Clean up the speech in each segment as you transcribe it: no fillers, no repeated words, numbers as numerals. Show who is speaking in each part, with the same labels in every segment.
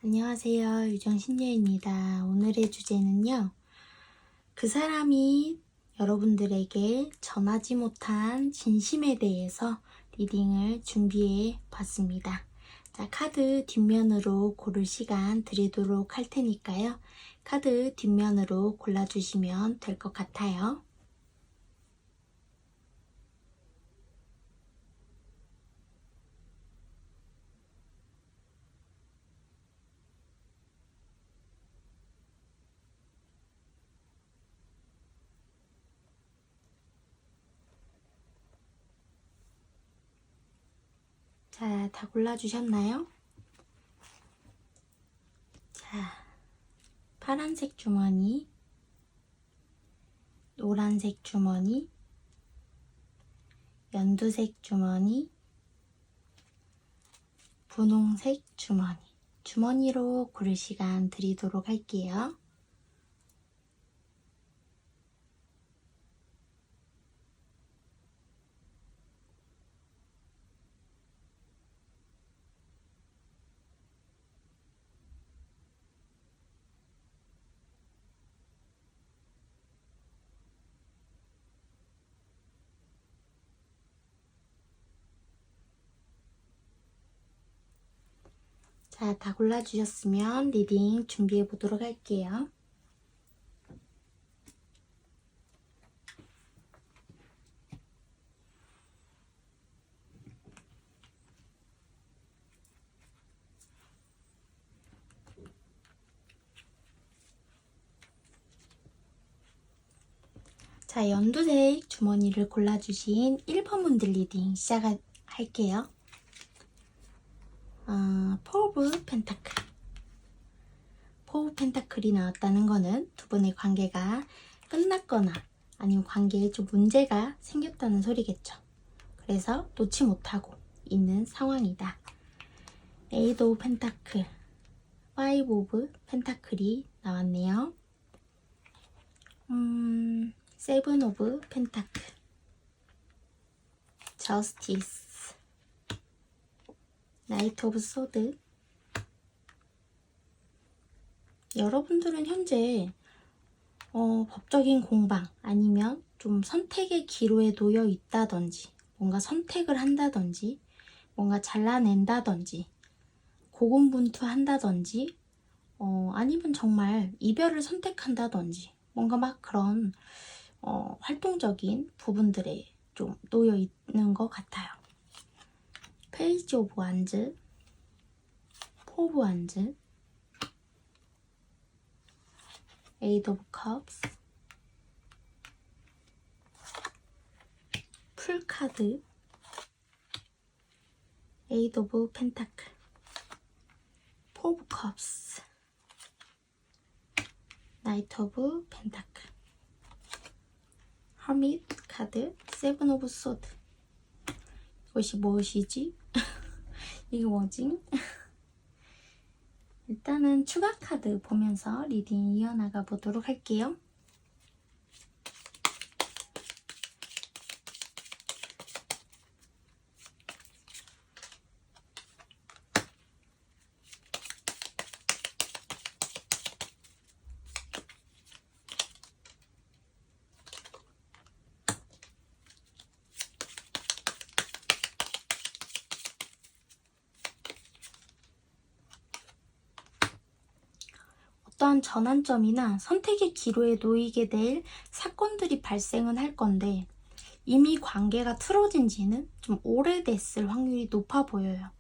Speaker 1: 안녕하세요. 유정신녀입니다. 오늘의 주제는요. 그 사람이 여러분들에게 전하지 못한 진심에 대해서 리딩을 준비해 봤습니다. 자, 카드 뒷면으로 고를 시간 드리도록 할 테니까요. 카드 뒷면으로 골라주시면 될 것 같아요. 자, 다 골라주셨나요? 자, 파란색 주머니, 노란색 주머니, 연두색 주머니, 분홍색 주머니, 주머니로 고를 시간 드리도록 할게요. 자, 다 골라주셨으면 리딩 준비해 보도록 할게요. 자, 연두색 주머니를 골라주신 1번 분들 리딩 시작할게요. 포 오브 펜타클. 포 오브 펜타클이 나왔다는 거는 두 분의 관계가 끝났거나 아니면 관계에 좀 문제가 생겼다는 소리겠죠. 그래서 놓지 못하고 있는 상황이다. 에이드 오브 펜타클, 파이브 오브 펜타클이 나왔네요. 세븐 오브 펜타클, 저스티스, 나이트 오브 소드. 여러분들은 현재 법적인 공방 아니면 좀 선택의 기로에 놓여 있다든지 뭔가 선택을 한다든지 뭔가 잘라낸다든지 고군분투한다든지 아니면 정말 이별을 선택한다든지 뭔가 막 그런 활동적인 부분들에 좀 놓여 있는 것 같아요. 페이지 오브 완즈, 포 오브 완즈, 에이드 오브 컵스, 풀카드, 에이드 오브 펜타클, 포 오브 컵스, 나이트 오브 펜타클, 허밋 카드, 세븐 오브 소드. 이것이 무엇이지? 이게 뭐지? 일단은 추가 카드 보면서 리딩 이어나가 보도록 할게요. 어떠한 전환점이나 선택의 기로에 놓이게 될 사건들이 발생은 할 건데 이미 관계가 틀어진 지는 좀 오래됐을 확률이 높아 보여요.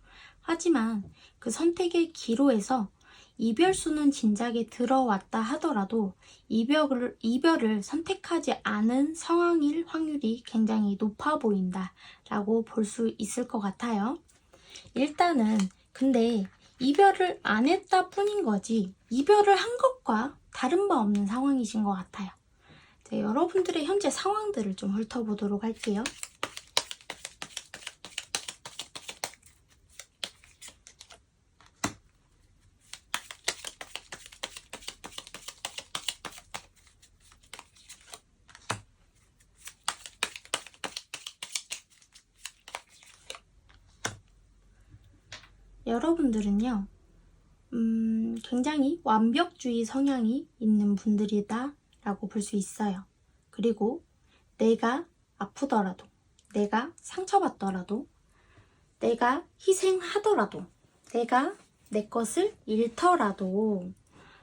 Speaker 1: 하지만 그 선택의 기로에서 이별수는 진작에 들어왔다 하더라도 이별을 선택하지 않은 상황일 확률이 굉장히 높아 보인다 라고 볼 수 있을 것 같아요. 일단은 근데 이별을 안 했다 뿐인 거지 이별을 한 것과 다른 바 없는 상황이신 것 같아요. 자, 여러분들의 현재 상황들을 좀 훑어보도록 할게요. 여러분들은요 굉장히 완벽주의 성향이 있는 분들이다 라고 볼 수 있어요. 그리고 내가 아프더라도, 내가 상처받더라도, 내가 희생하더라도, 내가 내 것을 잃더라도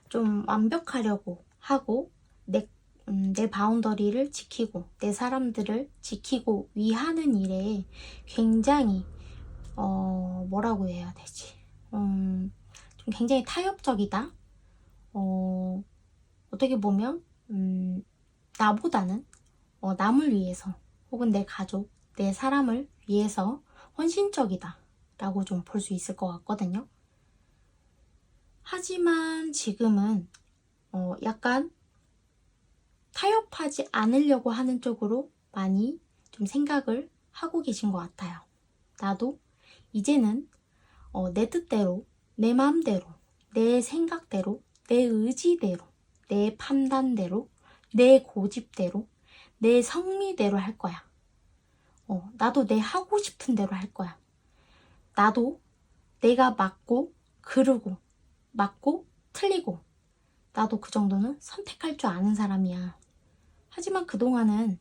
Speaker 1: 좀 완벽하려고 하고 내 바운더리를 지키고 내 사람들을 지키고 위하는 일에 굉장히 뭐라고 해야 되지? 좀 굉장히 타협적이다. 어떻게 보면 나보다는 남을 위해서 혹은 내 가족, 내 사람을 위해서 헌신적이다 라고 좀 볼 수 있을 것 같거든요. 하지만 지금은 약간 타협하지 않으려고 하는 쪽으로 많이 좀 생각을 하고 계신 것 같아요. 나도 이제는 내 뜻대로, 내 마음대로, 내 생각대로, 내 의지대로, 내 판단대로, 내 고집대로, 내 성미대로 할 거야. 나도 내 하고 싶은 대로 할 거야. 나도 내가 맞고 그르고 맞고 틀리고 나도 그 정도는 선택할 줄 아는 사람이야. 하지만 그동안은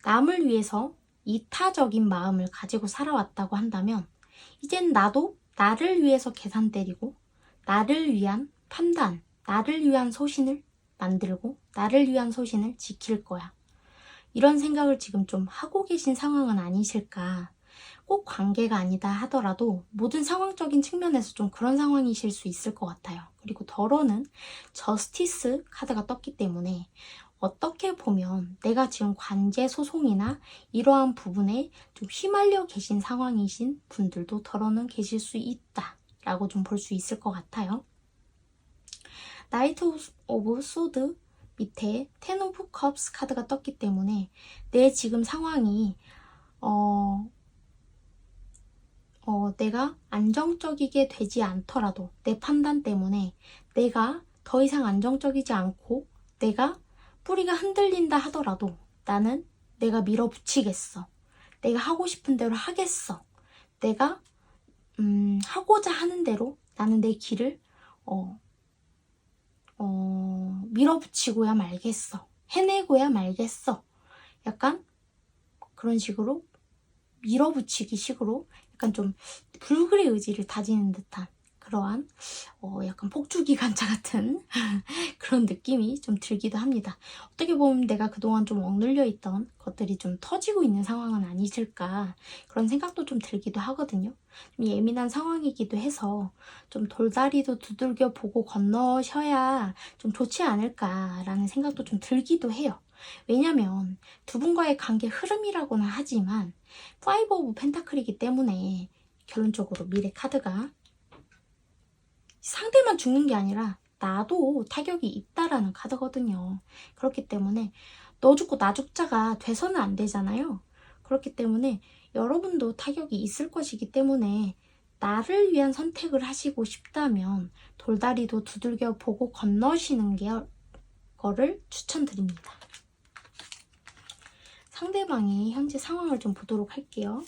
Speaker 1: 남을 위해서 이타적인 마음을 가지고 살아왔다고 한다면 이젠 나도 나를 위해서 계산 때리고 나를 위한 판단, 나를 위한 소신을 만들고 나를 위한 소신을 지킬 거야. 이런 생각을 지금 좀 하고 계신 상황은 아니실까. 꼭 관계가 아니다 하더라도 모든 상황적인 측면에서 좀 그런 상황이실 수 있을 것 같아요. 그리고 덜어는 저스티스 카드가 떴기 때문에 어떻게 보면 내가 지금 관제 소송이나 이러한 부분에 좀 휘말려 계신 상황이신 분들도 덜어는 계실 수 있다 라고 좀 볼 수 있을 것 같아요. 나이트 오브 소드 밑에 텐 오브 컵스 카드가 떴기 때문에 내 지금 상황이 내가 안정적이게 되지 않더라도 내 판단 때문에 내가 더 이상 안정적이지 않고 내가 뿌리가 흔들린다 하더라도 나는 내가 밀어붙이겠어. 내가 하고 싶은 대로 하겠어. 내가 하고자 하는 대로 나는 내 길을 밀어붙이고야 말겠어. 해내고야 말겠어. 약간 그런 식으로 밀어붙이기 식으로 약간 좀 불굴의 의지를 다지는 듯한 그러한 약간 폭주기관차 같은 그런 느낌이 좀 들기도 합니다. 어떻게 보면 내가 그동안 좀 억눌려 있던 것들이 좀 터지고 있는 상황은 아니실까 그런 생각도 좀 들기도 하거든요. 좀 예민한 상황이기도 해서 좀 돌다리도 두들겨 보고 건너셔야 좀 좋지 않을까라는 생각도 좀 들기도 해요. 왜냐면 두 분과의 관계 흐름이라고는 하지만 파이브 오브 펜타클이기 때문에 결론적으로 미래 카드가 상대만 죽는 게 아니라 나도 타격이 있다라는 카드거든요. 그렇기 때문에 너 죽고 나 죽자가 돼서는 안 되잖아요. 그렇기 때문에 여러분도 타격이 있을 것이기 때문에 나를 위한 선택을 하시고 싶다면 돌다리도 두들겨 보고 건너시는 거를 추천드립니다. 상대방의 현재 상황을 좀 보도록 할게요.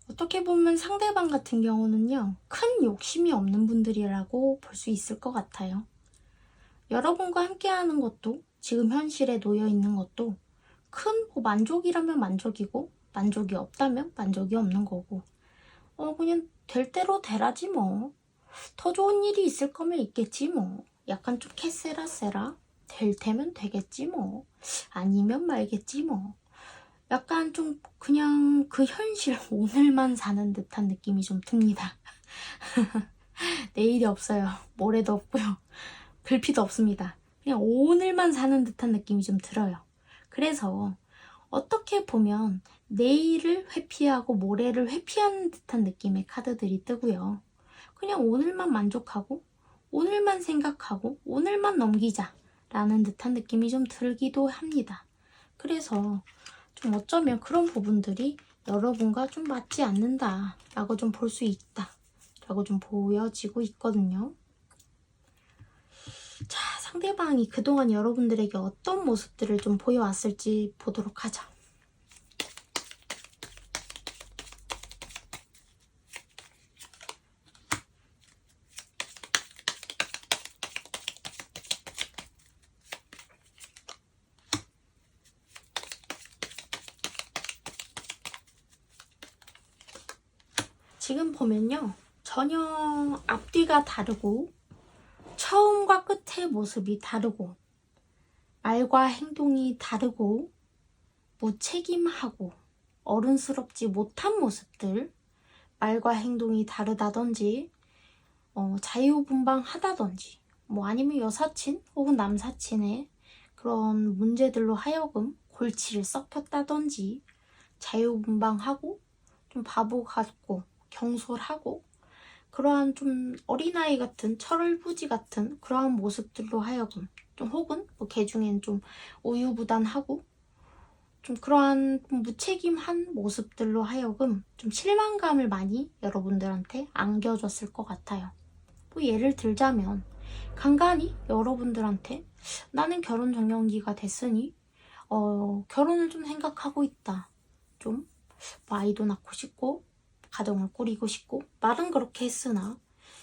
Speaker 1: 어떻게 보면 상대방 같은 경우는요, 큰 욕심이 없는 분들이라고 볼 수 있을 것 같아요. 여러분과 함께하는 것도, 지금 현실에 놓여 있는 것도 큰 만족이라면 만족이고, 만족이 없다면 만족이 없는 거고, 그냥 될 대로 되라지 뭐. 더 좋은 일이 있을 거면 있겠지 뭐. 약간 좀 캐세라세라. 될 테면 되겠지 뭐. 아니면 말겠지 뭐. 약간 좀 그냥 그 현실 오늘만 사는 듯한 느낌이 좀 듭니다. 내일이 없어요. 모레도 없고요. 글피도 없습니다. 그냥 오늘만 사는 듯한 느낌이 좀 들어요. 그래서 어떻게 보면 내일을 회피하고 모레를 회피하는 듯한 느낌의 카드들이 뜨고요. 그냥 오늘만 만족하고 오늘만 생각하고 오늘만 넘기자 라는 듯한 느낌이 좀 들기도 합니다. 그래서 좀 어쩌면 그런 부분들이 여러분과 좀 맞지 않는다 라고 좀 볼 수 있다 라고 좀 보여지고 있거든요. 자, 상대방이 그동안 여러분들에게 어떤 모습들을 좀 보여왔을지 보도록 하자. 지금 보면요, 전혀 앞뒤가 다르고 처음과 끝의 모습이 다르고 말과 행동이 다르고 무책임하고 어른스럽지 못한 모습들, 말과 행동이 다르다든지 자유분방하다든지 아니면 여사친 혹은 남사친의 그런 문제들로 하여금 골치를 썩혔다든지 자유분방하고 좀 바보 같고 경솔하고 그러한 좀 어린아이 같은 철부지 같은 그러한 모습들로 하여금 좀 혹은 걔 중엔 좀 우유부단하고 좀 그러한 무책임한 모습들로 하여금 좀 실망감을 많이 여러분들한테 안겨줬을 것 같아요. 예를 들자면 간간히 여러분들한테 나는 결혼 정년기가 됐으니 결혼을 좀 생각하고 있다. 좀 아이도 낳고 싶고 가정을 꾸리고 싶고 말은 그렇게 했으나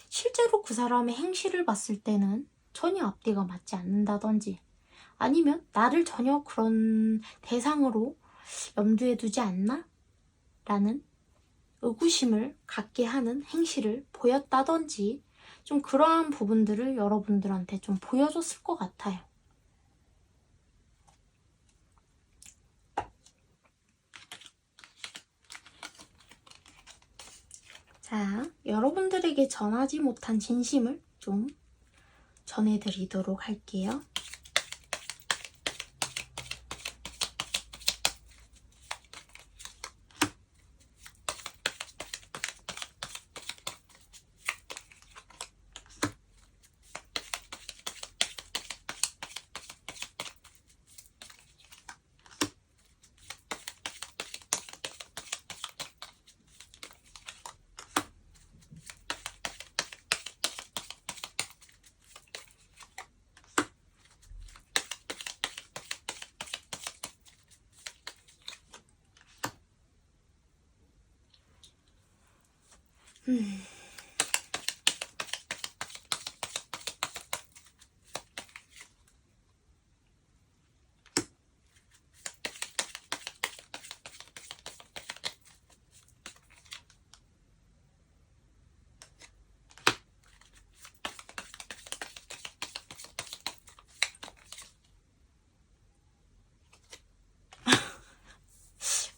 Speaker 1: 실제로 그 사람의 행실을 봤을 때는 전혀 앞뒤가 맞지 않는다든지 아니면 나를 전혀 그런 대상으로 염두에 두지 않나? 라는 의구심을 갖게 하는 행실을 보였다든지 좀 그러한 부분들을 여러분들한테 좀 보여줬을 것 같아요. 자, 여러분들에게 전하지 못한 진심을 좀 전해드리도록 할게요.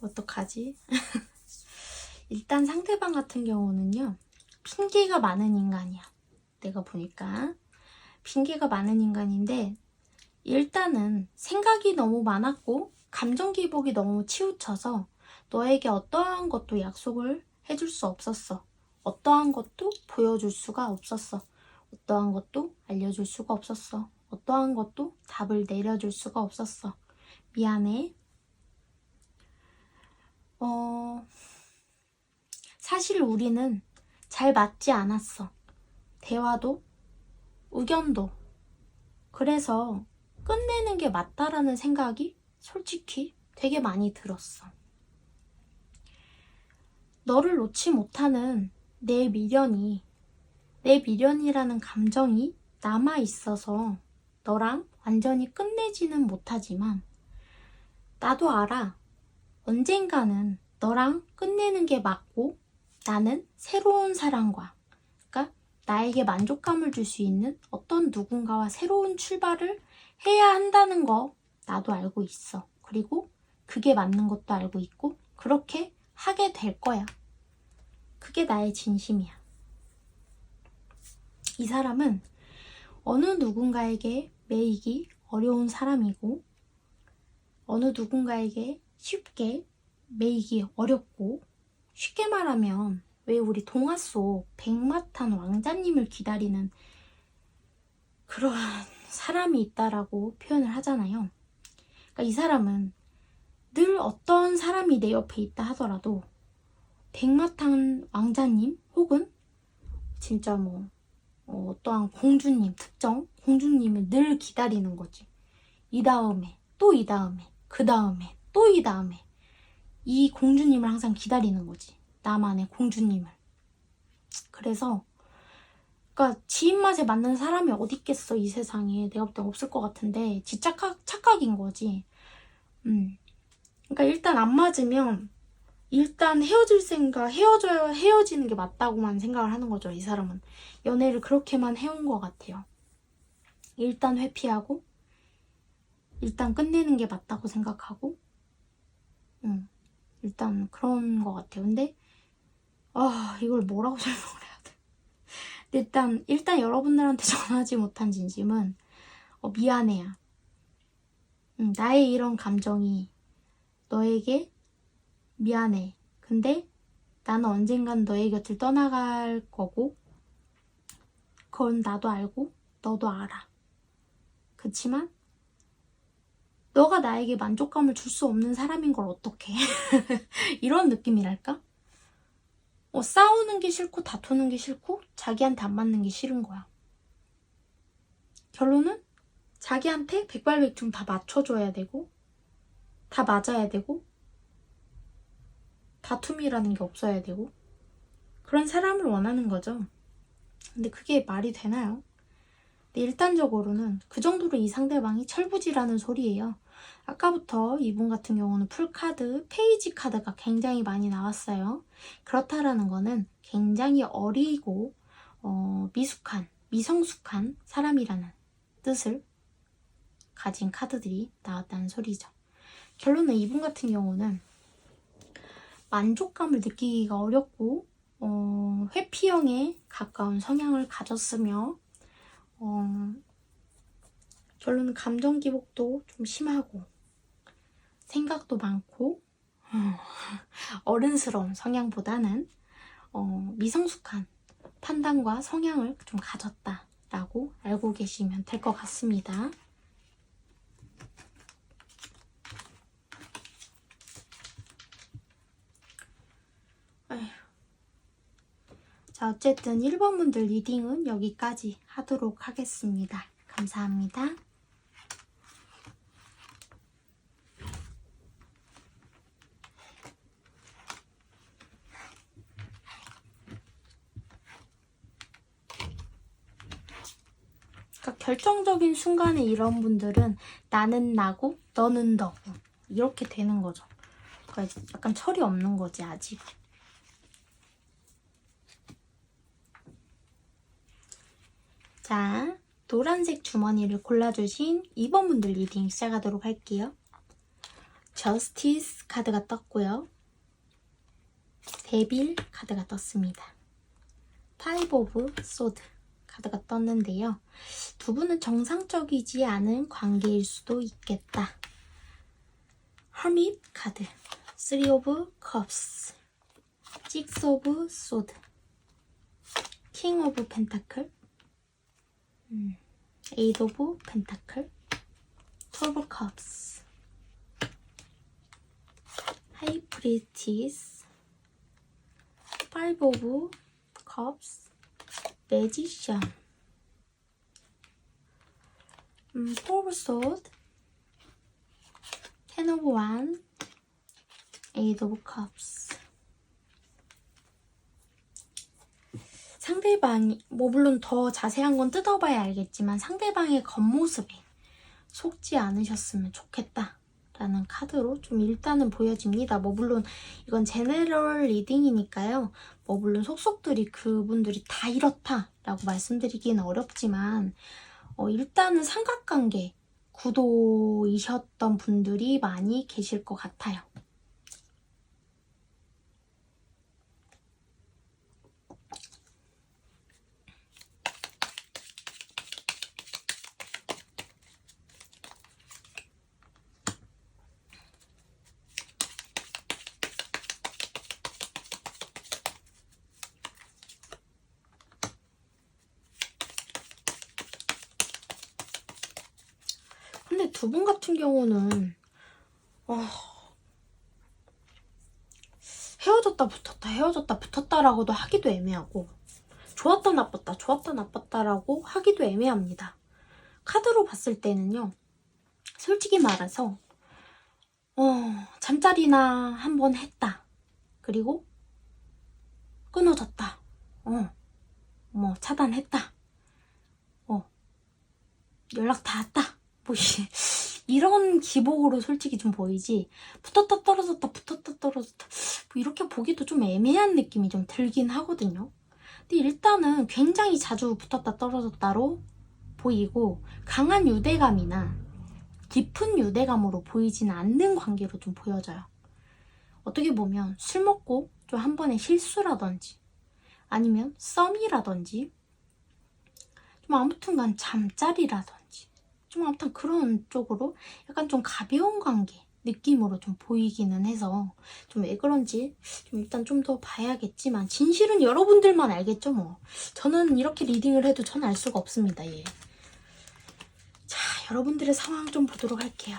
Speaker 1: 어떡하지? 일단 상대방 같은 경우는요, 핑계가 많은 인간이야. 내가 보니까 핑계가 많은 인간인데 일단은 생각이 너무 많았고 감정 기복이 너무 치우쳐서 너에게 어떠한 것도 약속을 해줄 수 없었어. 어떠한 것도 보여줄 수가 없었어. 어떠한 것도 알려줄 수가 없었어. 어떠한 것도 답을 내려줄 수가 없었어. 미안해. 사실 우리는 잘 맞지 않았어. 대화도, 의견도. 그래서 끝내는 게 맞다라는 생각이 솔직히 되게 많이 들었어. 너를 놓지 못하는 내 미련이라는 감정이 남아있어서 너랑 완전히 끝내지는 못하지만 나도 알아. 언젠가는 너랑 끝내는 게 맞고 나는 새로운 사랑과 그러니까 나에게 만족감을 줄 수 있는 어떤 누군가와 새로운 출발을 해야 한다는 거 나도 알고 있어. 그리고 그게 맞는 것도 알고 있고 그렇게 하게 될 거야. 그게 나의 진심이야. 이 사람은 어느 누군가에게 매이기 어려운 사람이고 어느 누군가에게 쉽게 매이기 어렵고 쉽게 말하면 왜 우리 동화 속 백마탄 왕자님을 기다리는 그러한 사람이 있다라고 표현을 하잖아요. 그러니까 이 사람은 늘 어떤 사람이 내 옆에 있다 하더라도 백마탄 왕자님 혹은 진짜 뭐 어떠한 공주님, 특정 공주님을 늘 기다리는 거지. 이 다음에 또 이 다음에 그 다음에 또 이 다음에 이 공주님을 항상 기다리는 거지. 나만의 공주님을. 그래서 그러니까 지 입맛에 맞는 사람이 어디 있겠어 이 세상에. 내가 볼 땐 없을 것 같은데 지 착각인 거지. 그러니까 일단 안 맞으면 일단 헤어지는 게 맞다고만 생각을 하는 거죠. 이 사람은 연애를 그렇게만 해온 것 같아요. 일단 회피하고 일단 끝내는 게 맞다고 생각하고 일단 그런 것 같아요. 근데 이걸 뭐라고 설명을 해야 돼. 일단 여러분들한테 전하지 못한 진심은 미안해야. 나의 이런 감정이 너에게 미안해. 근데 나는 언젠간 너의 곁을 떠나갈 거고 그건 나도 알고 너도 알아. 그치만 너가 나에게 만족감을 줄 수 없는 사람인 걸 어떡해. 이런 느낌이랄까? 싸우는 게 싫고 다투는 게 싫고 자기한테 안 맞는 게 싫은 거야. 결론은 자기한테 백발백중 다 맞춰줘야 되고 다 맞아야 되고 다툼이라는 게 없어야 되고 그런 사람을 원하는 거죠. 근데 그게 말이 되나요? 근데 일단적으로는 그 정도로 이 상대방이 철부지라는 소리예요. 아까부터 이분 같은 경우는 풀카드, 페이지 카드가 굉장히 많이 나왔어요. 그렇다라는 거는 굉장히 어리고 미성숙한 사람이라는 뜻을 가진 카드들이 나왔다는 소리죠. 결론은 이분 같은 경우는 만족감을 느끼기가 어렵고 회피형에 가까운 성향을 가졌으며 결론은 감정 기복도 좀 심하고 생각도 많고 어른스러운 성향보다는 미성숙한 판단과 성향을 좀 가졌다라고 알고 계시면 될 것 같습니다. 자, 어쨌든 1번 분들 리딩은 여기까지 하도록 하겠습니다. 감사합니다. 그러니까 결정적인 순간에 이런 분들은 나는 나고 너는 너고 이렇게 되는 거죠. 그러니까 약간 철이 없는 거지 아직. 자, 노란색 주머니를 골라주신 2번 분들 리딩 시작하도록 할게요. 저스티스 카드가 떴고요. 데빌 카드가 떴습니다. 파이브 오브 소드 카드가 떴는데요. 두 분은 정상적이지 않은 관계일 수도 있겠다. 허밋 카드, 3 오브 컵스, 6 오브 소드, 킹 오브 펜타클, 8 오브 펜타클, 12 오브 컵스, 하이 프리티스, 5 오브 컵스, 매지션, 4 오브 소드, 10 오브 원, 8 오브 컵스. 상대방이 물론 더 자세한 건 뜯어봐야 알겠지만 상대방의 겉모습에 속지 않으셨으면 좋겠다 라는 카드로 좀 일단은 보여집니다. 물론 이건 제너럴 리딩이니까요. 물론 속속들이 그분들이 다 이렇다 라고 말씀드리기는 어렵지만 일단은 삼각관계 구도이셨던 분들이 많이 계실 것 같아요. 근데 두 분 같은 경우는 헤어졌다 붙었다 헤어졌다 붙었다라고도 하기도 애매하고 좋았다 나빴다 좋았다 나빴다라고 하기도 애매합니다. 카드로 봤을 때는요. 솔직히 말해서 잠자리나 한번 했다. 그리고 끊어졌다. 뭐 차단했다. 연락 닿았다. 뭐 이런 기복으로 솔직히 좀 보이지. 붙었다 떨어졌다 붙었다 떨어졌다 뭐 이렇게 보기도 좀 애매한 느낌이 좀 들긴 하거든요. 근데 일단은 굉장히 자주 붙었다 떨어졌다로 보이고 강한 유대감이나 깊은 유대감으로 보이지는 않는 관계로 좀 보여져요. 어떻게 보면 술 먹고 좀 한 번의 실수라든지 아니면 썸이라든지 좀 아무튼간 잠자리라든지 좀 아무튼 그런 쪽으로 약간 좀 가벼운 관계 느낌으로 좀 보이기는 해서 좀 왜 그런지 좀 일단 좀 더 봐야겠지만 진실은 여러분들만 알겠죠 뭐. 저는 이렇게 리딩을 해도 전 알 수가 없습니다. 예. 자, 여러분들의 상황 좀 보도록 할게요.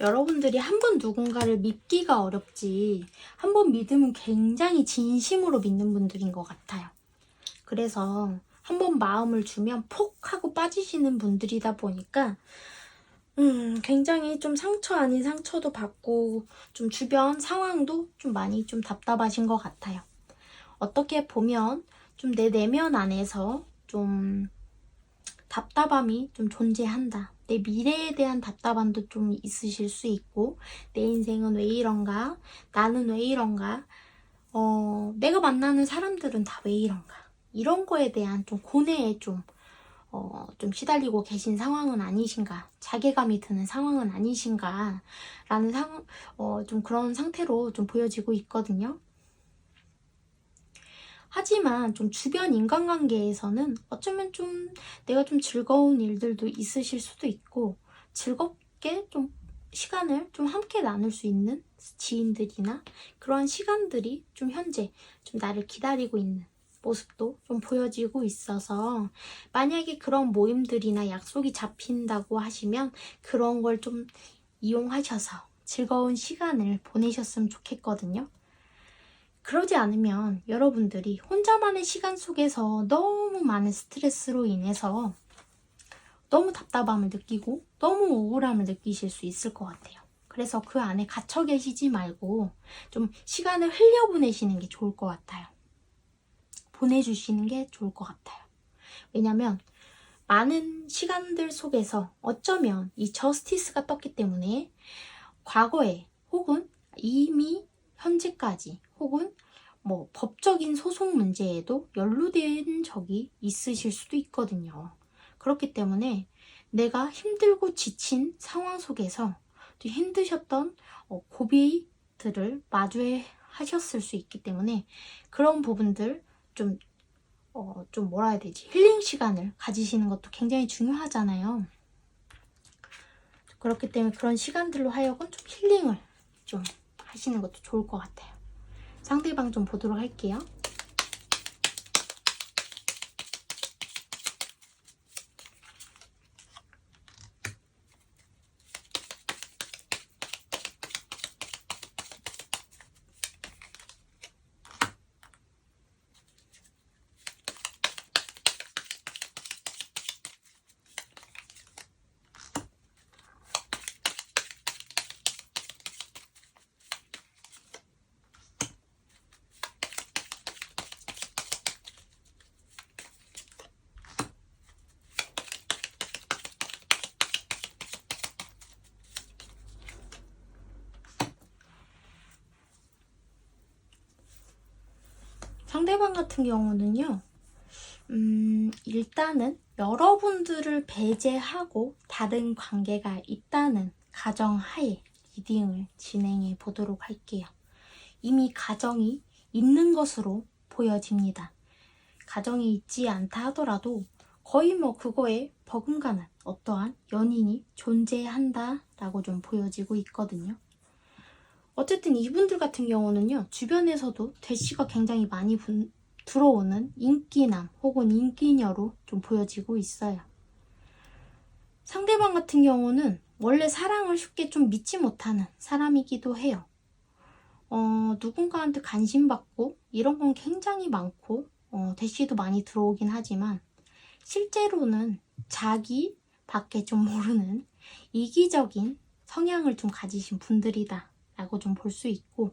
Speaker 1: 여러분들이 한 번 누군가를 믿기가 어렵지 한 번 믿으면 굉장히 진심으로 믿는 분들인 것 같아요. 그래서 한 번 마음을 주면 폭 하고 빠지시는 분들이다 보니까 굉장히 좀 상처 아닌 상처도 받고 좀 주변 상황도 좀 많이 좀 답답하신 것 같아요. 어떻게 보면 좀 내 내면 안에서 좀 답답함이 좀 존재한다. 내 미래에 대한 답답함도 좀 있으실 수 있고 내 인생은 왜 이런가? 나는 왜 이런가? 내가 만나는 사람들은 다 왜 이런가? 이런 거에 대한 좀 고뇌에 좀 시달리고 계신 상황은 아니신가? 자괴감이 드는 상황은 아니신가? 라는 좀 그런 상태로 좀 보여지고 있거든요. 하지만 좀 주변 인간관계에서는 어쩌면 좀 내가 좀 즐거운 일들도 있으실 수도 있고 즐겁게 좀 시간을 좀 함께 나눌 수 있는 지인들이나 그런 시간들이 좀 현재 좀 나를 기다리고 있는 모습도 좀 보여지고 있어서 만약에 그런 모임들이나 약속이 잡힌다고 하시면 그런 걸 좀 이용하셔서 즐거운 시간을 보내셨으면 좋겠거든요. 그러지 않으면 여러분들이 혼자만의 시간 속에서 너무 많은 스트레스로 인해서 너무 답답함을 느끼고 너무 우울함을 느끼실 수 있을 것 같아요. 그래서 그 안에 갇혀 계시지 말고 좀 시간을 흘려보내시는 게 좋을 것 같아요. 보내주시는 게 좋을 것 같아요. 왜냐면 많은 시간들 속에서 어쩌면 이 저스티스가 떴기 때문에 과거에 혹은 이미 현재까지 혹은 뭐 법적인 소송 문제에도 연루된 적이 있으실 수도 있거든요. 그렇기 때문에 내가 힘들고 지친 상황 속에서 또 힘드셨던 고비들을 마주하셨을 수 있기 때문에 그런 부분들 좀 뭐라 해야 되지? 힐링 시간을 가지시는 것도 굉장히 중요하잖아요. 그렇기 때문에 그런 시간들로 하여금 좀 힐링을 좀 하시는 것도 좋을 것 같아요. 상대방 좀 보도록 할게요. 상대방 같은 경우는요, 일단은 여러분들을 배제하고 다른 관계가 있다는 가정하에 리딩을 진행해 보도록 할게요. 이미 가정이 있는 것으로 보여집니다. 가정이 있지 않다 하더라도 거의 뭐 그거에 버금가는 어떠한 연인이 존재한다 라고 좀 보여지고 있거든요. 어쨌든 이분들 같은 경우는요, 주변에서도 대시가 굉장히 많이 들어오는 인기남 혹은 인기녀로 좀 보여지고 있어요. 상대방 같은 경우는 원래 사랑을 쉽게 좀 믿지 못하는 사람이기도 해요. 누군가한테 관심받고 이런 건 굉장히 많고 대시도 많이 들어오긴 하지만 실제로는 자기 밖에 좀 모르는 이기적인 성향을 좀 가지신 분들이다 라고 좀 볼 수 있고,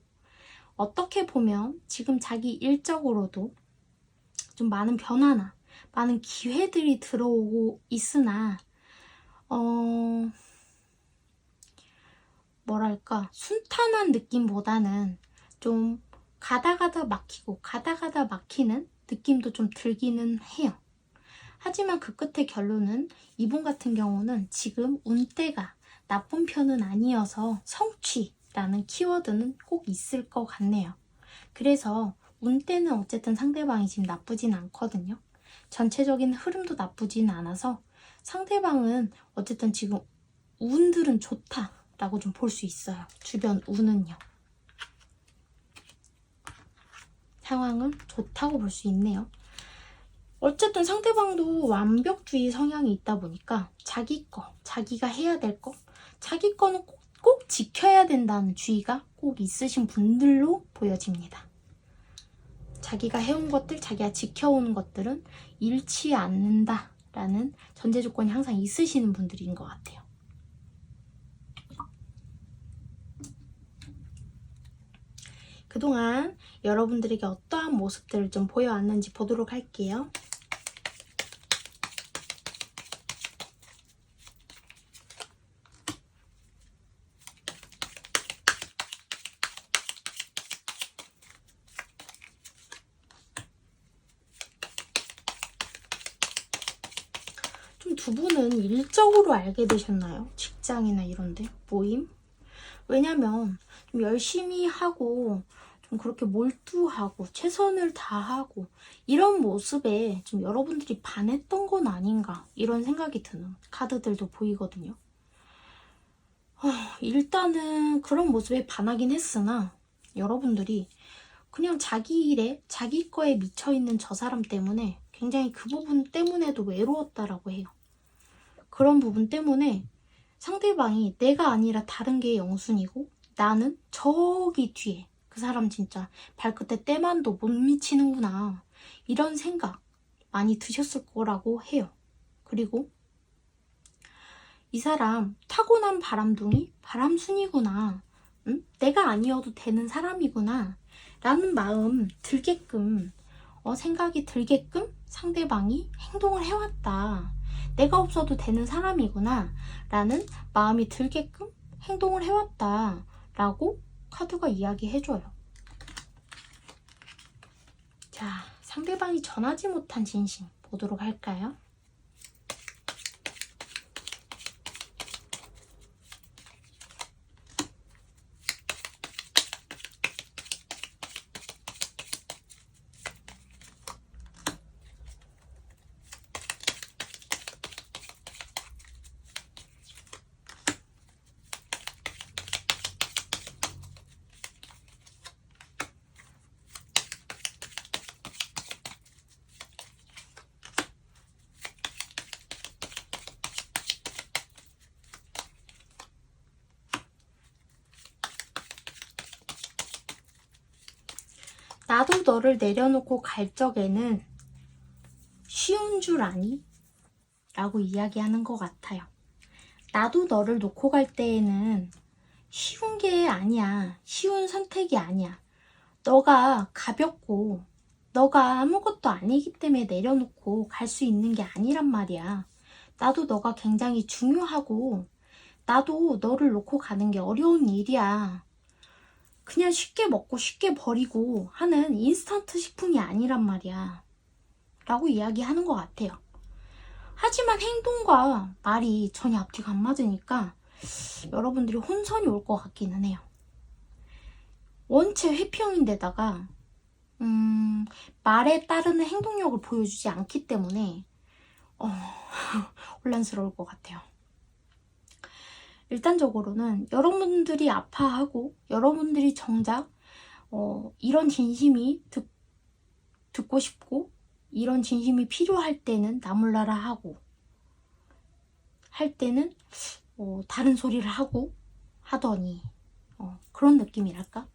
Speaker 1: 어떻게 보면 지금 자기 일적으로도 좀 많은 변화나 많은 기회들이 들어오고 있으나 뭐랄까 순탄한 느낌보다는 좀 가다가다 막히고 가다가다 막히는 느낌도 좀 들기는 해요. 하지만 그 끝의 결론은 이분 같은 경우는 지금 운대가 나쁜 편은 아니어서 성취라는 키워드는 꼭 있을 것 같네요. 그래서 운대는 어쨌든 상대방이 지금 나쁘진 않거든요. 전체적인 흐름도 나쁘진 않아서 상대방은 어쨌든 지금 운들은 좋다라고 좀 볼 수 있어요. 주변 운은요. 상황은 좋다고 볼 수 있네요. 어쨌든 상대방도 완벽주의 성향이 있다 보니까 자기 거, 자기가 해야 될 거, 자기 거는 꼭 지켜야 된다는 주의가 꼭 있으신 분들로 보여집니다. 자기가 해온 것들, 자기가 지켜온 것들은 잃지 않는다라는 전제 조건이 항상 있으시는 분들인 것 같아요. 그동안 여러분들에게 어떠한 모습들을 좀 보여왔는지 보도록 할게요. 좀 두 분은 일적으로 알게 되셨나요? 직장이나 이런데 모임? 왜냐면 좀 열심히 하고 좀 그렇게 몰두하고 최선을 다하고 이런 모습에 좀 여러분들이 반했던 건 아닌가 이런 생각이 드는 카드들도 보이거든요. 일단은 그런 모습에 반하긴 했으나 여러분들이 그냥 자기 일에 자기 거에 미쳐있는 저 사람 때문에 굉장히 그 부분 때문에도 외로웠다라고 해요. 그런 부분 때문에 상대방이 내가 아니라 다른 게 영순이고 나는 저기 뒤에 그 사람 진짜 발끝에 때만도 못 미치는구나 이런 생각 많이 드셨을 거라고 해요. 그리고 이 사람 타고난 바람둥이 바람순이구나, 내가 아니어도 되는 사람이구나 라는 마음 들게끔 생각이 들게끔 상대방이 행동을 해왔다, 내가 없어도 되는 사람이구나 라는 마음이 들게끔 행동을 해왔다 라고 카드가 이야기해줘요. 자, 상대방이 전하지 못한 진심 보도록 할까요? 나도 너를 내려놓고 갈 적에는 쉬운 줄 아니? 라고 이야기하는 것 같아요. 나도 너를 놓고 갈 때에는 쉬운 게 아니야. 쉬운 선택이 아니야. 너가 가볍고 너가 아무것도 아니기 때문에 내려놓고 갈 수 있는 게 아니란 말이야. 나도 너가 굉장히 중요하고 나도 너를 놓고 가는 게 어려운 일이야. 그냥 쉽게 먹고 쉽게 버리고 하는 인스턴트 식품이 아니란 말이야. 라고 이야기하는 것 같아요. 하지만 행동과 말이 전혀 앞뒤가 안 맞으니까 여러분들이 혼선이 올 것 같기는 해요. 원체 회피형인데다가 말에 따르는 행동력을 보여주지 않기 때문에 혼란스러울 것 같아요. 일단적으로는 여러분들이 아파하고 여러분들이 정작 이런 진심이 듣고 싶고 이런 진심이 필요할 때는 나몰라라 하고 할 때는 다른 소리를 하고 하더니 그런 느낌이랄까?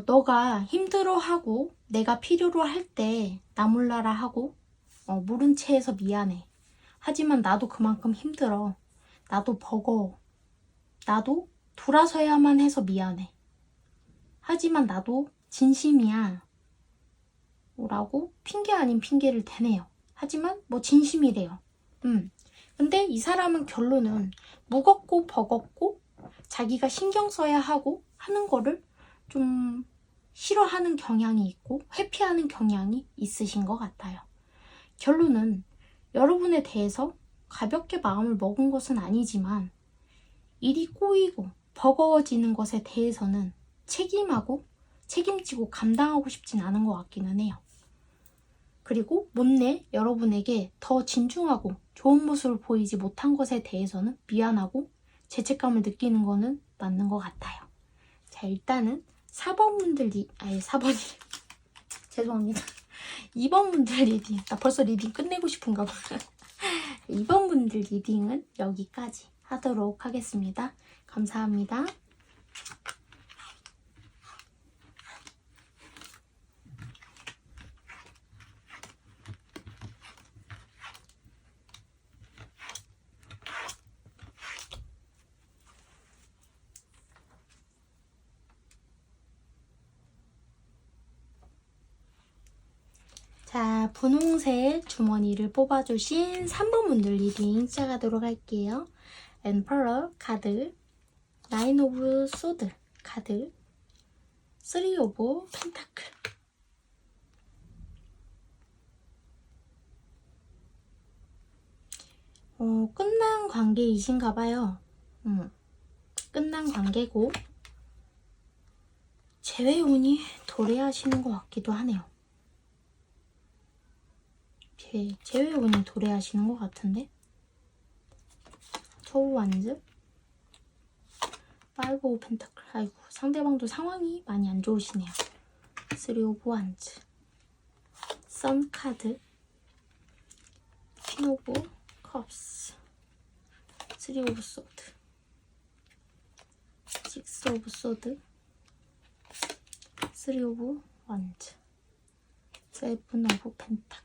Speaker 1: 너가 힘들어하고 내가 필요로 할 때 나몰라라 하고 모른 체해서 미안해. 하지만 나도 그만큼 힘들어. 나도 버거워. 나도 돌아서야만 해서 미안해. 하지만 나도 진심이야. 라고 핑계 아닌 핑계를 대네요. 하지만 뭐 진심이래요. 근데 이 사람은 결론은 무겁고 버겁고 자기가 신경 써야 하고 하는 거를 좀 싫어하는 경향이 있고 회피하는 경향이 있으신 것 같아요. 결론은 여러분에 대해서 가볍게 마음을 먹은 것은 아니지만 일이 꼬이고 버거워지는 것에 대해서는 책임지고 감당하고 싶진 않은 것 같기는 해요. 그리고 못내 여러분에게 더 진중하고 좋은 모습을 보이지 못한 것에 대해서는 미안하고 죄책감을 느끼는 거는 맞는 것 같아요. 자, 일단은 4번분들 4번이 죄송합니다. 2번분들 리딩, 나 벌써 리딩 끝내고 싶은가 봐. 2번분들 리딩은 여기까지 하도록 하겠습니다. 감사합니다. 자, 분홍색 주머니를 뽑아주신 3번 분들 리딩 시작하도록 할게요. Emperor 카드, Nine of Swords 카드, Three of Pentacle. 끝난 관계이신가 봐요. 끝난 관계고 재회운이 도래하시는 것 같기도 하네요. 재회운이 도래하시는 것 같은데? 초우 완즈, 파이브 오브 펜타클. 아이고, 상대방도 상황이 많이 안 좋으시네요. 쓰리 오브 완즈, 선 카드, 퀸 오브 컵스, 쓰리 오브 소드, 식스 오브 소드, 쓰리 오브 완즈, 세븐 오브 펜타클.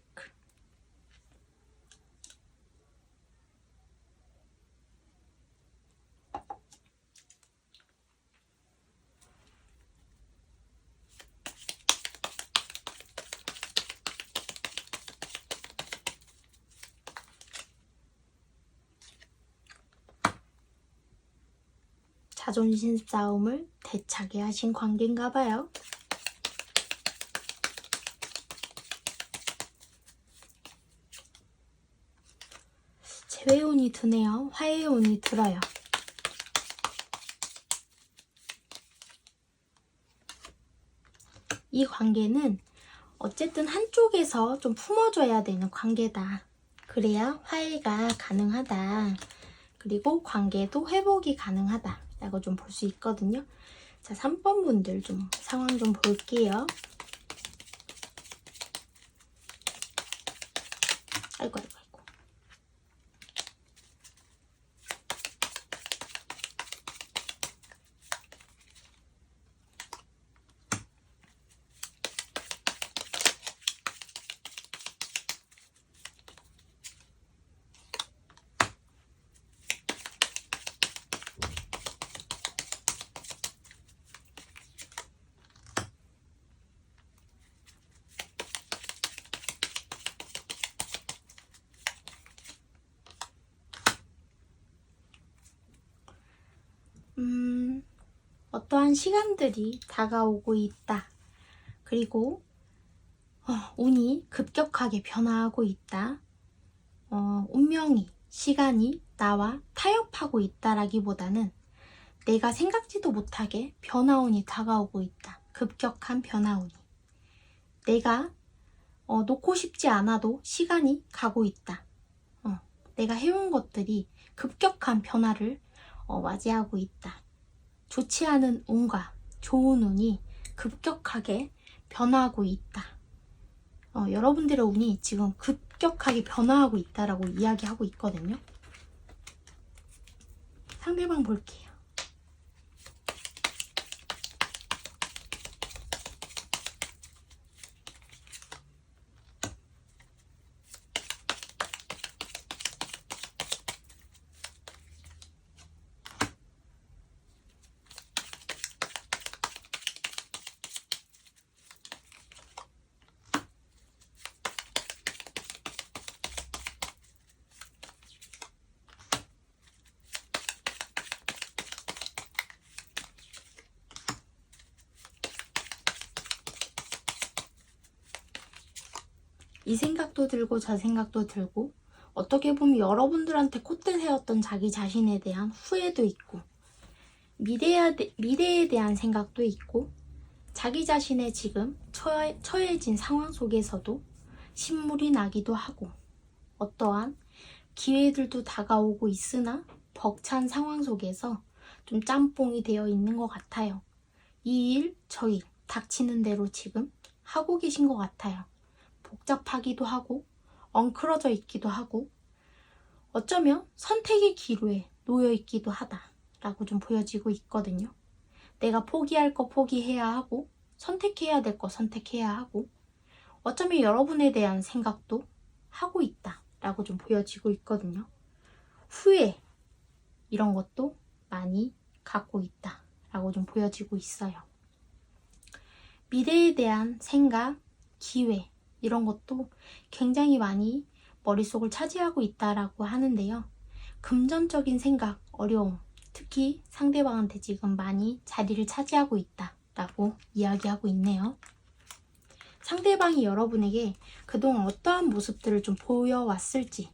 Speaker 1: 자존심 싸움을 대차게 하신 관계인가 봐요. 재회운이 드네요. 화해운이 들어요. 이 관계는 어쨌든 한쪽에서 좀 품어줘야 되는 관계다. 그래야 화해가 가능하다. 그리고 관계도 회복이 가능하다. 라고 좀 볼 수 있거든요. 자, 3번 분들 좀 상황 좀 볼게요. 아이고. 어떠한 시간들이 다가오고 있다. 그리고 운이 급격하게 변화하고 있다. 운명이, 시간이 나와 타협하고 있다라기보다는 내가 생각지도 못하게 변화운이 다가오고 있다. 급격한 변화운이. 내가 놓고 싶지 않아도 시간이 가고 있다. 내가 해온 것들이 급격한 변화를 맞이하고 있다. 좋지 않은 운과 좋은 운이 급격하게 변화하고 있다. 여러분들의 운이 지금 급격하게 변화하고 있다라고 이야기하고 있거든요. 상대방 볼게요. 이 생각도 들고 저 생각도 들고, 어떻게 보면 여러분들한테 콧대 세웠던 자기 자신에 대한 후회도 있고, 미래에 대한 생각도 있고, 자기 자신의 지금 처해진 상황 속에서도 신물이 나기도 하고, 어떠한 기회들도 다가오고 있으나 벅찬 상황 속에서 좀 짬뽕이 되어 있는 것 같아요. 이 일, 저 일, 닥치는 대로 지금 하고 계신 것 같아요. 복잡하기도 하고 엉클어져 있기도 하고 어쩌면 선택의 기로에 놓여 있기도 하다라고 좀 보여지고 있거든요. 내가 포기할 거 포기해야 하고 선택해야 될 거 선택해야 하고 어쩌면 여러분에 대한 생각도 하고 있다라고 좀 보여지고 있거든요. 후회 이런 것도 많이 갖고 있다라고 좀 보여지고 있어요. 미래에 대한 생각, 기회 이런 것도 굉장히 많이 머릿속을 차지하고 있다라고 하는데요. 금전적인 생각, 어려움, 특히 상대방한테 지금 많이 자리를 차지하고 있다라고 이야기하고 있네요. 상대방이 여러분에게 그동안 어떠한 모습들을 좀 보여왔을지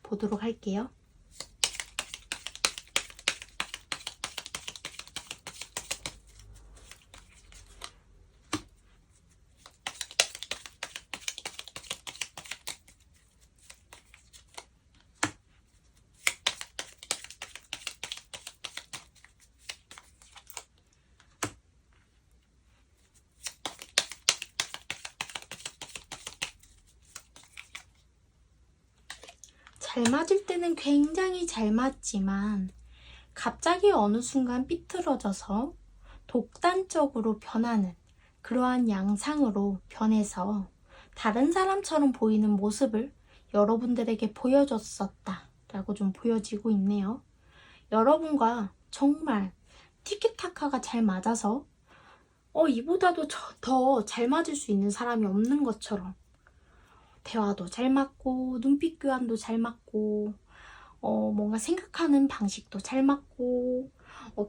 Speaker 1: 보도록 할게요. 잘 맞을 때는 굉장히 잘 맞지만 갑자기 어느 순간 삐뚤어져서 독단적으로 변하는 그러한 양상으로 변해서 다른 사람처럼 보이는 모습을 여러분들에게 보여줬었다라고 좀 보여지고 있네요. 여러분과 정말 티키타카가 잘 맞아서 이보다도 더 잘 맞을 수 있는 사람이 없는 것처럼 대화도 잘 맞고 눈빛 교환도 잘 맞고 뭔가 생각하는 방식도 잘 맞고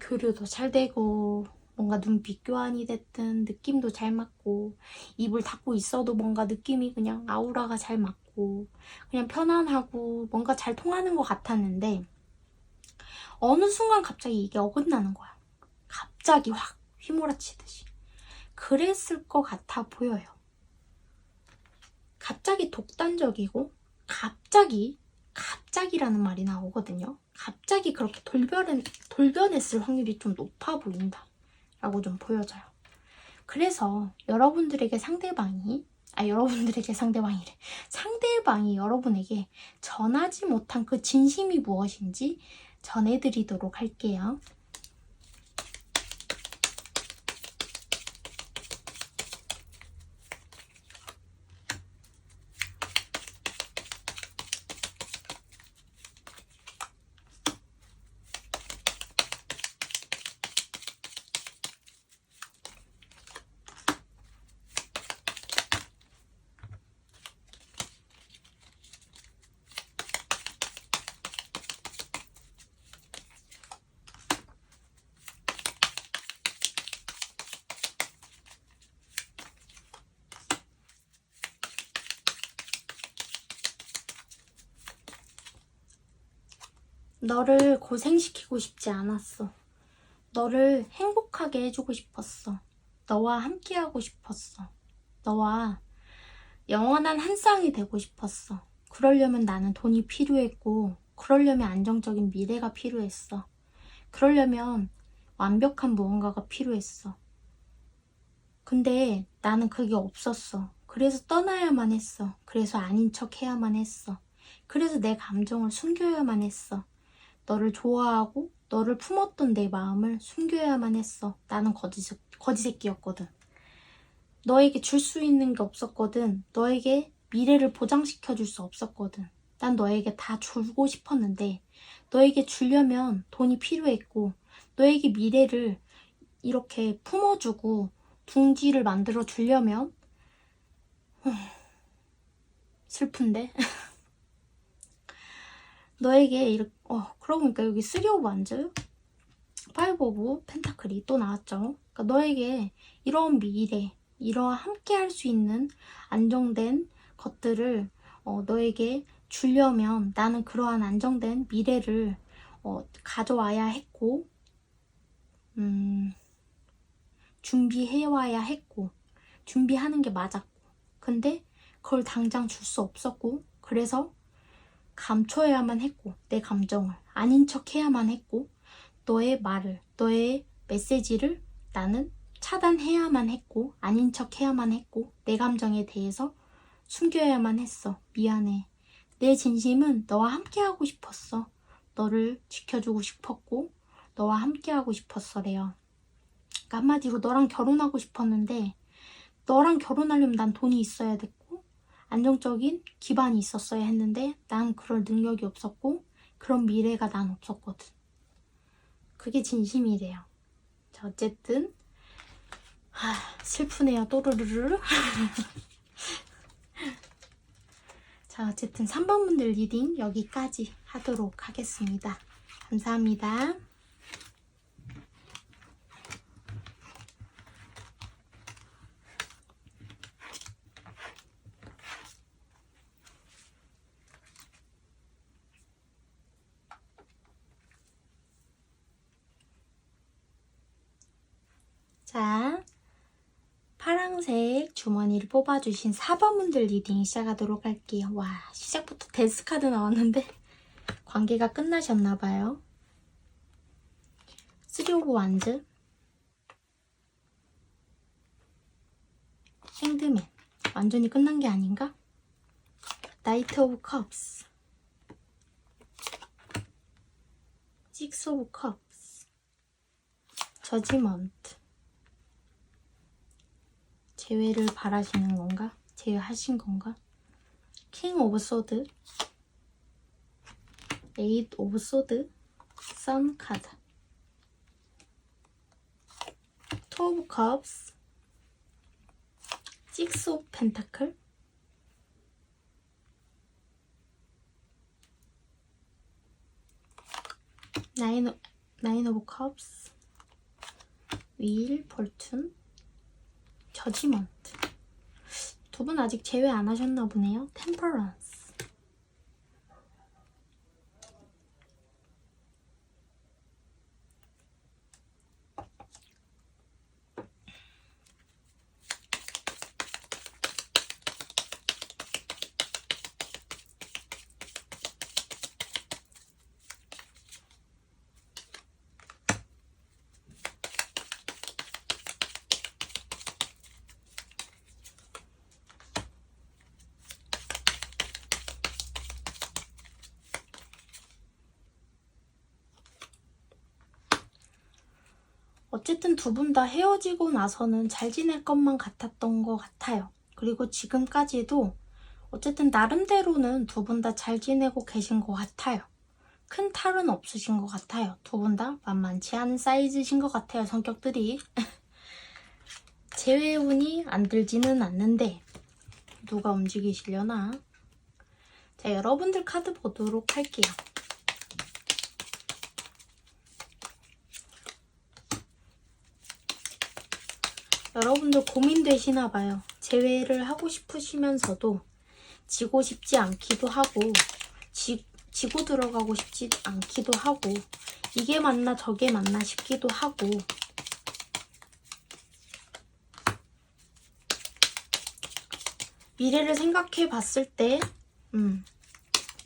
Speaker 1: 교류도 잘 되고 뭔가 눈빛 교환이 됐든 느낌도 잘 맞고 입을 닫고 있어도 뭔가 느낌이 그냥 아우라가 잘 맞고 그냥 편안하고 뭔가 잘 통하는 것 같았는데 어느 순간 갑자기 이게 어긋나는 거야. 갑자기 확 휘몰아치듯이. 그랬을 것 같아 보여요. 갑자기 독단적이고 갑자기라는 말이 나오거든요. 갑자기 그렇게 돌변했을 확률이 좀 높아 보인다 라고 좀 보여져요. 그래서 여러분들에게 상대방이 여러분에게 전하지 못한 그 진심이 무엇인지 전해드리도록 할게요. 너를 고생시키고 싶지 않았어. 너를 행복하게 해주고 싶었어. 너와 함께하고 싶었어. 너와 영원한 한 쌍이 되고 싶었어. 그러려면 나는 돈이 필요했고, 그러려면 안정적인 미래가 필요했어. 그러려면 완벽한 무언가가 필요했어. 근데 나는 그게 없었어. 그래서 떠나야만 했어. 그래서 아닌 척 해야만 했어. 그래서 내 감정을 숨겨야만 했어. 너를 좋아하고 너를 품었던 내 마음을 숨겨야만 했어. 나는 거지 새끼였거든. 너에게 줄 수 있는 게 없었거든. 너에게 미래를 보장시켜 줄 수 없었거든. 난 너에게 다 주고 싶었는데 너에게 주려면 돈이 필요했고 너에게 미래를 이렇게 품어주고 둥지를 만들어 주려면 슬픈데 너에게 이렇게 그러고 보니까 여기 3 오브 완즈 5 오브 펜타클이 또 나왔죠. 그러니까 너에게 이런 미래 이러한 함께 할 수 있는 안정된 것들을 너에게 주려면 나는 그러한 안정된 미래를 가져와야 했고 준비해와야 했고 준비하는 게 맞았고 근데 그걸 당장 줄 수 없었고 그래서 감춰야만 했고 내 감정을 아닌 척 해야만 했고 너의 말을 너의 메시지를 나는 차단해야만 했고 아닌 척 해야만 했고 내 감정에 대해서 숨겨야만 했어. 미안해. 내 진심은 너와 함께하고 싶었어. 너를 지켜주고 싶었고 너와 함께하고 싶었어 레어. 그러니까 한마디로 너랑 결혼하고 싶었는데 너랑 결혼하려면 난 돈이 있어야 됐고 안정적인 기반이 있었어야 했는데 난 그럴 능력이 없었고 그런 미래가 난 없었거든. 그게 진심이래요. 자 어쨌든 슬프네요. 또르르르. 자 어쨌든 3번 분들 리딩 여기까지 하도록 하겠습니다. 감사합니다. 자 파랑색 주머니를 뽑아주신 4번 분들 리딩 시작하도록 할게요. 와 시작부터 데스카드 나왔는데 관계가 끝나셨나봐요. 3 오브 완즈 행드맨 완전히 끝난 게 아닌가? 나이트 오브 컵스 6 오브 컵스 저지먼트 제외를 바라시는 건가? 제외하신 건가? 킹 오브 소드 8 오브 소드 선 카드 2 오브 컵스 6 오브 펜타클 9 오브 컵스 윌 폴툰 저지먼트 두 분 아직 제외 안 하셨나 보네요. 템퍼런스 어쨌든 두 분 다 헤어지고 나서는 잘 지낼 것만 같았던 것 같아요. 그리고 지금까지도 어쨌든 나름대로는 두 분 다 잘 지내고 계신 것 같아요. 큰 탈은 없으신 것 같아요. 두 분 다 만만치 않은 사이즈신 것 같아요. 성격들이. 재회운이 안 들지는 않는데 누가 움직이시려나? 자, 여러분들 카드 보도록 할게요. 여러분들 고민되시나봐요. 재회를 하고 싶으시면서도 지고 싶지 않기도 하고 지고 들어가고 싶지 않기도 하고 이게 맞나 저게 맞나 싶기도 하고 미래를 생각해 봤을 때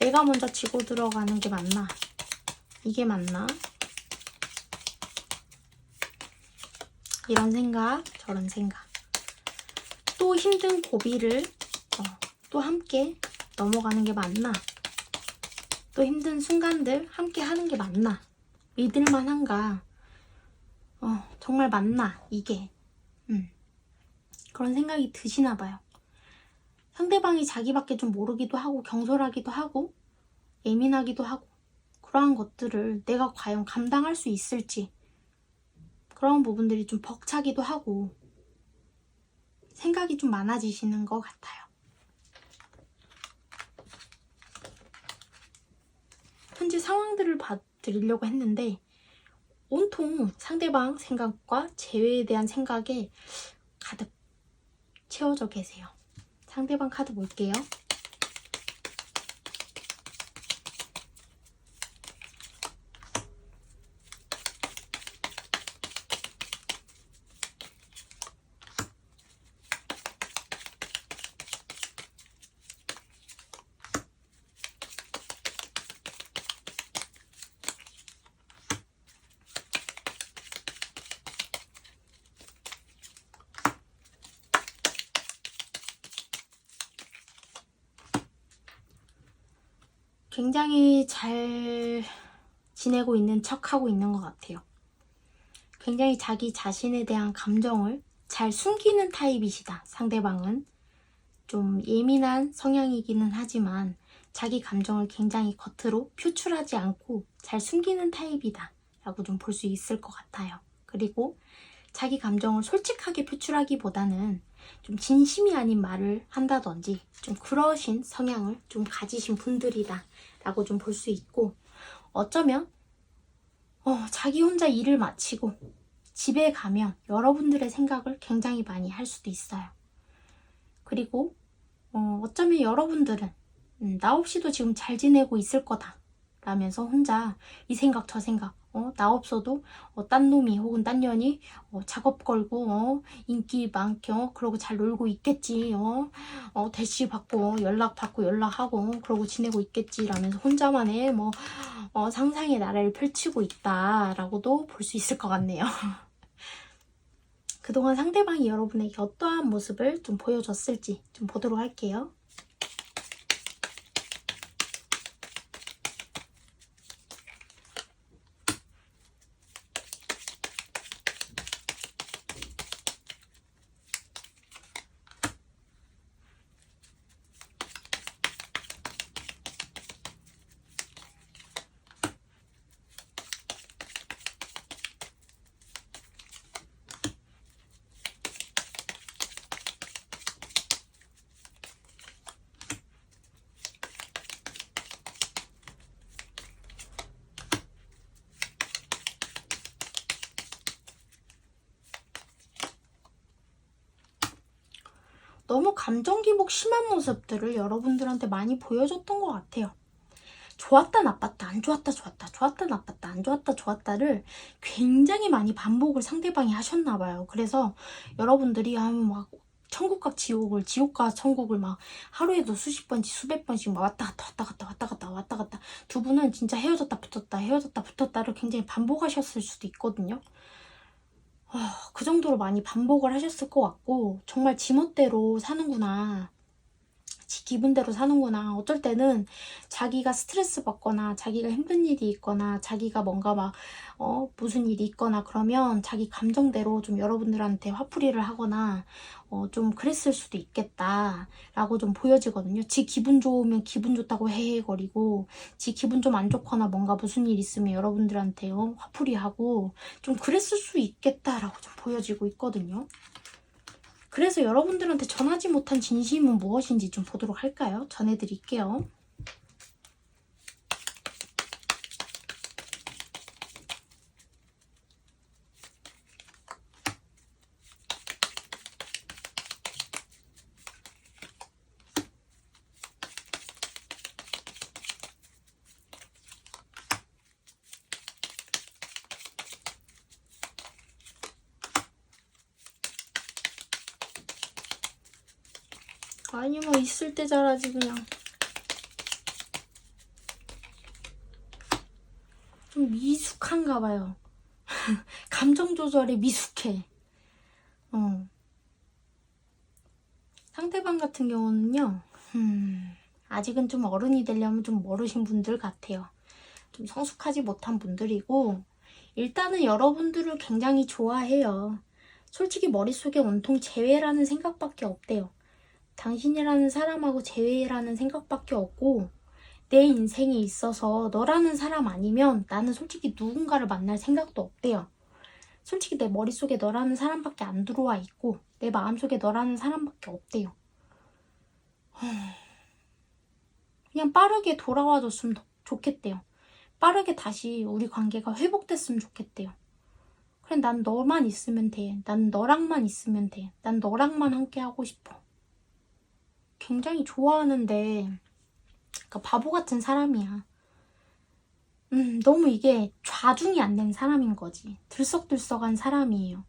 Speaker 1: 내가 먼저 지고 들어가는 게 맞나? 이게 맞나? 이런 생각, 저런 생각. 또 힘든 고비를 또 함께 넘어가는 게 맞나? 또 힘든 순간들 함께 하는 게 맞나? 믿을만한가? 정말 맞나? 이게. 그런 생각이 드시나 봐요. 상대방이 자기밖에 좀 모르기도 하고 경솔하기도 하고 예민하기도 하고 그러한 것들을 내가 과연 감당할 수 있을지 그런 부분들이 좀 벅차기도 하고 생각이 좀 많아지시는 것 같아요. 현재 상황들을 봐드리려고 했는데 온통 상대방 생각과 재회에 대한 생각에 가득 채워져 계세요. 상대방 카드 볼게요. 굉장히 잘 지내고 있는 척하고 있는 것 같아요. 굉장히 자기 자신에 대한 감정을 잘 숨기는 타입이시다. 상대방은 좀 예민한 성향이기는 하지만 자기 감정을 굉장히 겉으로 표출하지 않고 잘 숨기는 타입이다 라고 좀 볼 수 있을 것 같아요. 그리고 자기 감정을 솔직하게 표출하기보다는 좀 진심이 아닌 말을 한다든지 좀 그러신 성향을 좀 가지신 분들이다 라고 좀 볼 수 있고 어쩌면 자기 혼자 일을 마치고 집에 가면 여러분들의 생각을 굉장히 많이 할 수도 있어요. 그리고 어쩌면 여러분들은 나 없이도 지금 잘 지내고 있을 거다 라면서 혼자 이 생각 저 생각 나 없어도 딴 놈이 혹은 딴 년이 작업 걸고 인기 많게 그러고 잘 놀고 있겠지 대시 받고 연락 받고 연락하고 그러고 지내고 있겠지 라면서 혼자만의 상상의 나라를 펼치고 있다 라고도 볼 수 있을 것 같네요. 그동안 상대방이 여러분에게 어떠한 모습을 좀 보여줬을지 좀 보도록 할게요. 너무 감정 기복 심한 모습들을 여러분들한테 많이 보여줬던 것 같아요. 좋았다 나빴다 안 좋았다 좋았다 좋았다 나빴다 안 좋았다 좋았다를 굉장히 많이 반복을 상대방이 하셨나 봐요. 그래서 여러분들이 막 천국과 지옥을 지옥과 천국을 막 하루에도 수십 번씩 수백 번씩 막 왔다 갔다 왔다 갔다 왔다 갔다 왔다 갔다 두 분은 진짜 헤어졌다 붙었다 헤어졌다 붙었다를 굉장히 반복하셨을 수도 있거든요. 그 정도로 많이 반복을 하셨을 것 같고 정말 지멋대로 사는구나 지 기분대로 사는구나. 어쩔 때는 자기가 스트레스 받거나 자기가 힘든 일이 있거나 자기가 뭔가 막 무슨 일이 있거나 그러면 자기 감정대로 좀 여러분들한테 화풀이를 하거나 좀 그랬을 수도 있겠다 라고 좀 보여지거든요. 지 기분 좋으면 기분 좋다고 헤헤거리고 지 기분 좀 안 좋거나 뭔가 무슨 일 있으면 여러분들한테 화풀이하고 좀 그랬을 수 있겠다라고 좀 보여지고 있거든요. 그래서 여러분들한테 전하지 못한 진심은 무엇인지 좀 보도록 할까요? 전해드릴게요. 아니면 있을 때 잘하지 그냥. 좀 미숙한가 봐요. 감정 조절이 미숙해. 상대방 같은 경우는요, 아직은 좀 어른이 되려면 좀 멀으신 분들 같아요. 좀 성숙하지 못한 분들이고, 일단은 여러분들을 굉장히 좋아해요. 솔직히 머릿속에 온통 재회라는 생각밖에 없대요. 당신이라는 사람하고 재회라는 생각밖에 없고, 내 인생에 있어서 너라는 사람 아니면 나는 솔직히 누군가를 만날 생각도 없대요. 솔직히 내 머릿속에 너라는 사람밖에 안 들어와 있고 내 마음속에 너라는 사람밖에 없대요. 그냥 빠르게 돌아와줬으면 좋겠대요. 빠르게 다시 우리 관계가 회복됐으면 좋겠대요. 그래, 난 너만 있으면 돼. 난 너랑만 있으면 돼. 난 너랑만 함께 하고 싶어. 굉장히 좋아하는데 그러니까 바보 같은 사람이야. 너무 이게 좌중이 안 된 사람인 거지. 들썩들썩한 사람이에요.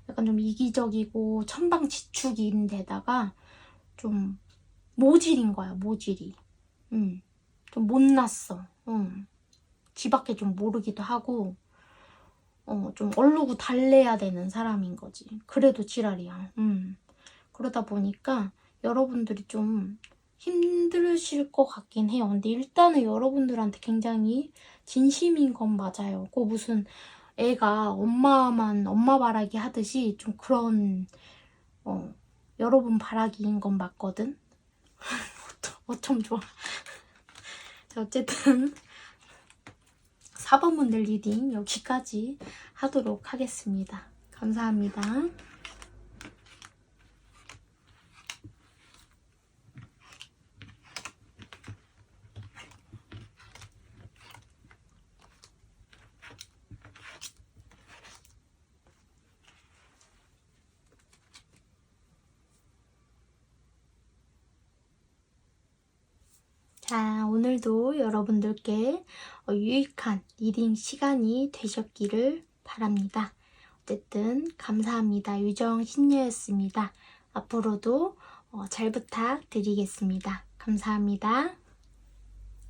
Speaker 1: 약간 좀 이기적이고 천방지축인 데다가 좀 모질인 거야, 모질이. 좀 못났어. 지 밖에 좀 모르기도 하고 좀 얼르고 달래야 되는 사람인 거지. 그래도 지랄이야. 그러다 보니까 여러분들이 좀 힘드실 것 같긴 해요. 근데 일단은 여러분들한테 굉장히 진심인 건 맞아요. 그 무슨 애가 엄마 바라기 하듯이 좀 그런 여러분 바라기인 건 맞거든. 어쩜 좋아. 자, 어쨌든 4번분들 리딩 여기까지 하도록 하겠습니다. 감사합니다. 자, 오늘도 여러분들께 유익한 리딩 시간이 되셨기를 바랍니다. 어쨌든 감사합니다. 유정신녀였습니다. 앞으로도 잘 부탁드리겠습니다. 감사합니다.